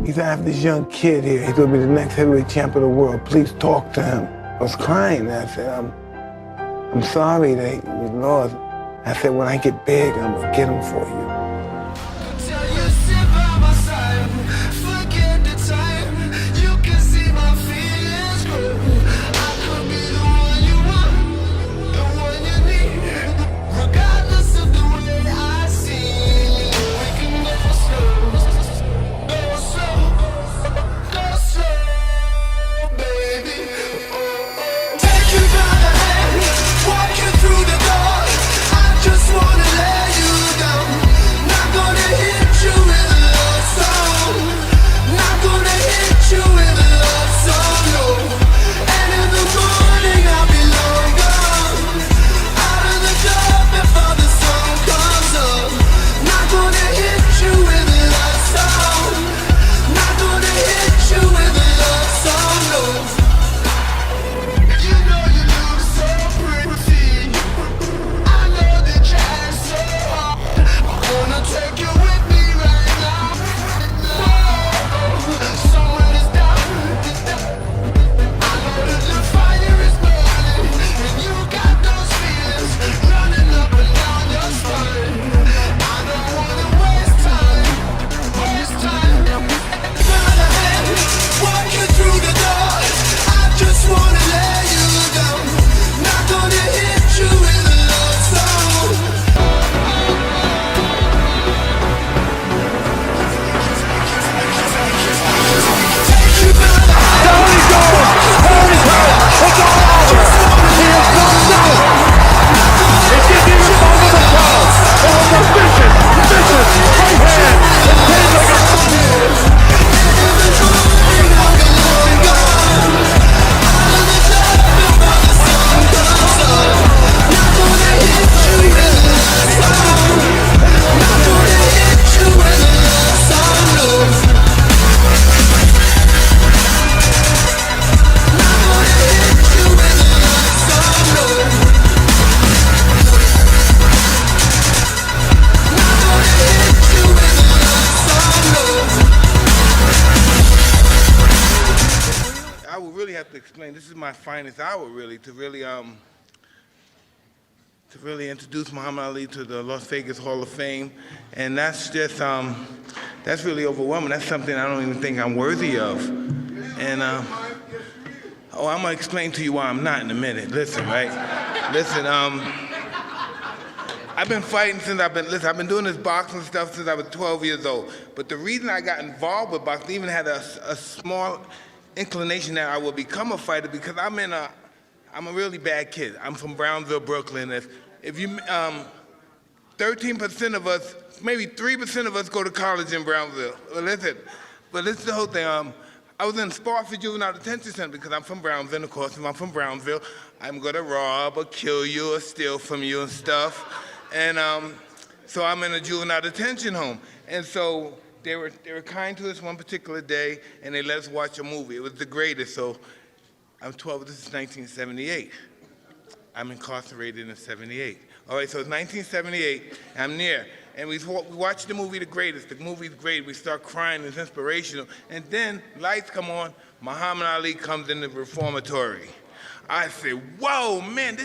He said, I have this young kid here. He's gonna be the next heavyweight champ of the world. Please talk to him. I was crying. I said, I'm sorry that we lost. I said, when I get big, I'm gonna get him for you. Explain, this is my finest hour really to really introduce Muhammad Ali to the Las Vegas Hall of Fame, and that's just that's really overwhelming. That's something I don't even think I'm worthy of. And I'm gonna explain to you why I'm not in a minute. Listen, right? Listen, I've been fighting since I've been doing this boxing stuff since I was 12 years old. But the reason I got involved with boxing, even had a small inclination that I would become a fighter, because I'm a really bad kid. I'm from Brownsville, Brooklyn. If you 13% of us, maybe 3% of us go to college in Brownsville. But listen the whole thing. I was in Sparks Juvenile Detention Center because I'm from Brownsville. Of course, if I'm from Brownsville, I'm gonna rob or kill you or steal from you and stuff. And so I'm in a juvenile detention home. And so they were kind to us one particular day, and they let us watch a movie. It was The Greatest. So I'm 12. This is 1978. I'm incarcerated in 78. All right, so it's 1978. I'm near. And we watched the movie The Greatest. The movie's great. We start crying. It's inspirational. And then lights come on. Muhammad Ali comes in the reformatory. I said, whoa, man,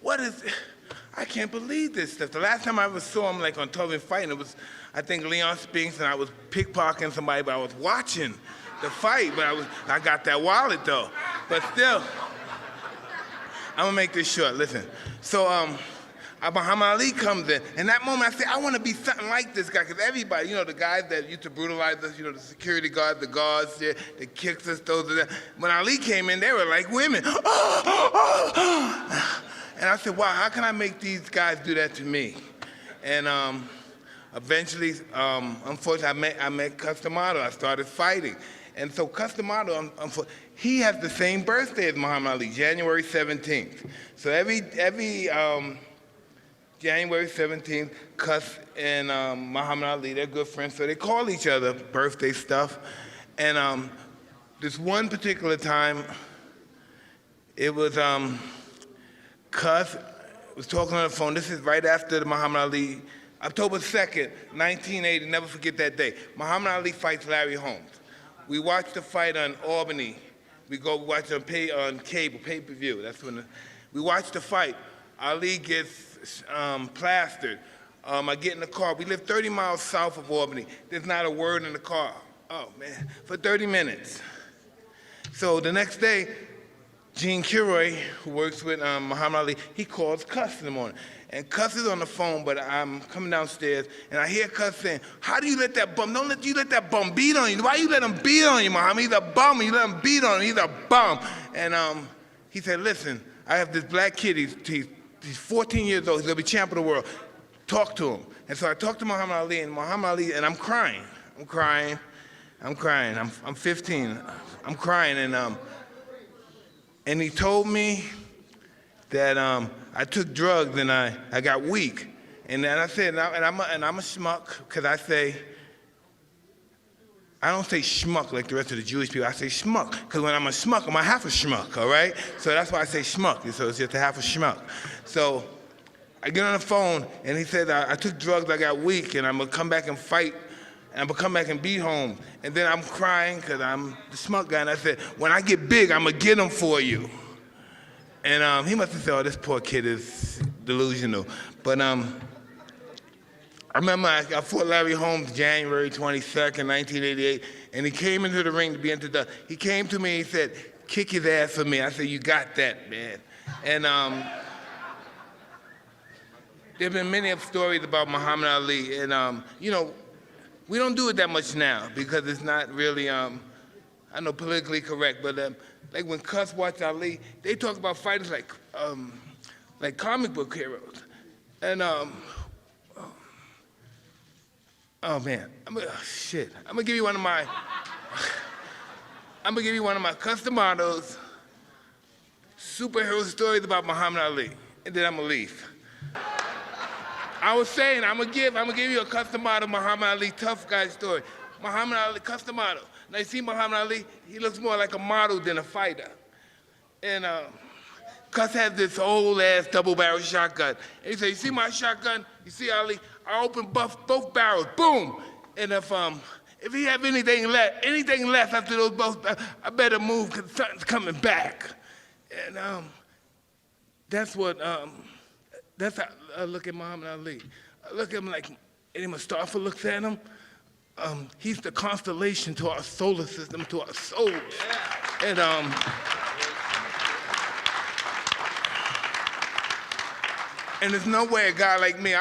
what is, I can't believe this stuff. The last time I ever saw him like on television fighting, it was, I think, Leon Spinks, and I was pickpocketing somebody, but I was watching the fight, but I got that wallet though. But still, I'm gonna make this short, listen. So, Muhammad Ali comes in, and that moment I say, I wanna be something like this guy, because everybody, you know, the guys that used to brutalize us, you know, the security guards, the guards, that kicked us, those of that. When Ali came in, they were like women. And I said, wow, how can I make these guys do that to me? And eventually, unfortunately, I met Customado. I started fighting. And so Customado, he has the same birthday as Muhammad Ali, January 17th. So every January 17th, Cus and Muhammad Ali, they're good friends, so they call each other birthday stuff. And this one particular time, it was Cus was talking on the phone. This is right after the Muhammad Ali, October 2nd, 1980, never forget that day. Muhammad Ali fights Larry Holmes. We watched the fight on Albany. We go watch it on cable, pay-per-view. That's when we watched the fight. Ali gets plastered. I get in the car. We live 30 miles south of Albany. There's not a word in the car. Oh, man, for 30 minutes. So the next day, Gene Kilroy, who works with Muhammad Ali, he calls Cuss in the morning. And Cuss is on the phone, but I'm coming downstairs, and I hear Cuss saying, how do you let that bum, don't let you let that bum beat on you. Why you let him beat on you, Muhammad? He's a bum, and you let him beat on him. He's a bum. And he said, listen, I have this black kid. He's 14 years old. He's going to be champ of the world. Talk to him. And so I talked to Muhammad Ali, and I'm crying. I'm 15. I'm crying, and he told me that I took drugs and I got weak. And then I said, and I'm a schmuck, because I don't say schmuck like the rest of the Jewish people. I say schmuck, because when I'm a schmuck, I'm a half a schmuck, all right? So that's why I say schmuck, so it's just a half a schmuck. So I get on the phone, and he said, I took drugs, I got weak, and I'm going to come back and fight, and I'm going to come back and be home. And then I'm crying, because I'm the schmuck guy, and I said, when I get big, I'm going to get them for you. And he must have said, oh, this poor kid is delusional. But I remember I fought Larry Holmes January 22nd, 1988, and he came into the ring to be introduced. He came to me and he said, kick his ass for me. I said, you got that, man. And there have been many stories about Muhammad Ali, and you know, we don't do it that much now because it's not really, I know, politically correct, but like when Cuss watch Ali, they talk about fighters like comic book heroes. And oh man, I'm gonna give you one of my Customados superhero stories about Muhammad Ali, and then I'm gonna leave. I was saying, I'm gonna give you a Customado Muhammad Ali tough guy story. Muhammad Ali, Customado. Now you see Muhammad Ali, he looks more like a model than a fighter. And Cuss has this old ass double barrel shotgun. And he said, you see my shotgun? You see Ali? I open both barrels, boom. And if he have anything left after those both, I better move because something's coming back. And that's how I look at Muhammad Ali. I look at him like Eddie Mustafa looks at him. He's the constellation to our solar system, to our souls. Yeah. And and there's no way a guy like me,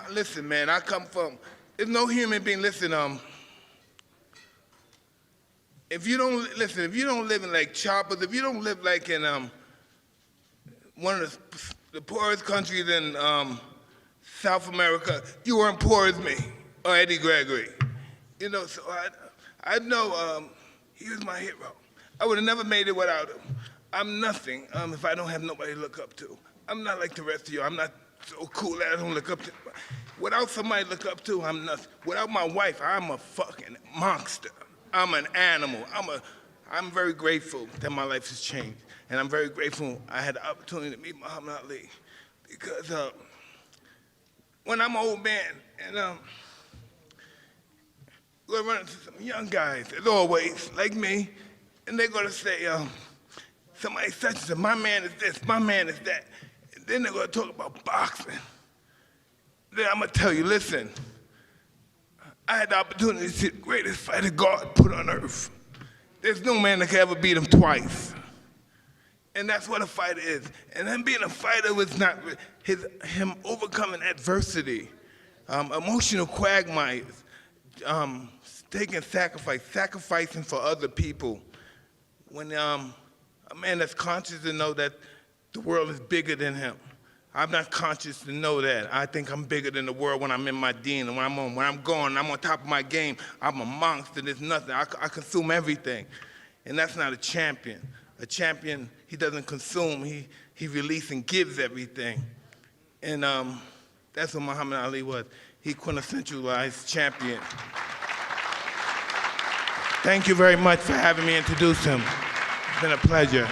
listen, man, I come from, there's no human being, listen, if you don't live in like Choppers, if you don't live like in one of the poorest countries in South America, you weren't poor as me or Eddie Gregory. You know, so I know he was my hero. I would have never made it without him. I'm nothing if I don't have nobody to look up to. I'm not like the rest of you. I'm not so cool that I don't look up to. Without somebody to look up to, I'm nothing. Without my wife, I'm a fucking monster. I'm an animal. I'm very grateful that my life has changed. And I'm very grateful I had the opportunity to meet Muhammad Ali. Because when I'm an old man and we're gonna run into some young guys, as always, like me, and they're gonna say, somebody such and such, my man is this, my man is that. And then they're gonna talk about boxing. Then I'm gonna tell you, listen, I had the opportunity to see the greatest fighter God put on earth. There's no man that can ever beat him twice. And that's what a fighter is. And him being a fighter was not him overcoming adversity, emotional quagmires, taking sacrificing for other people. When a man that's conscious to know that the world is bigger than him. I'm not conscious to know that. I think I'm bigger than the world when I'm in my deen, and when I'm going, I'm on top of my game. I'm a monster. There's nothing. I consume everything, and that's not a champion. A champion, he doesn't consume. He releases and gives everything, and that's what Muhammad Ali was. He quintessentialized champion. Thank you very much for having me introduce him. It's been a pleasure.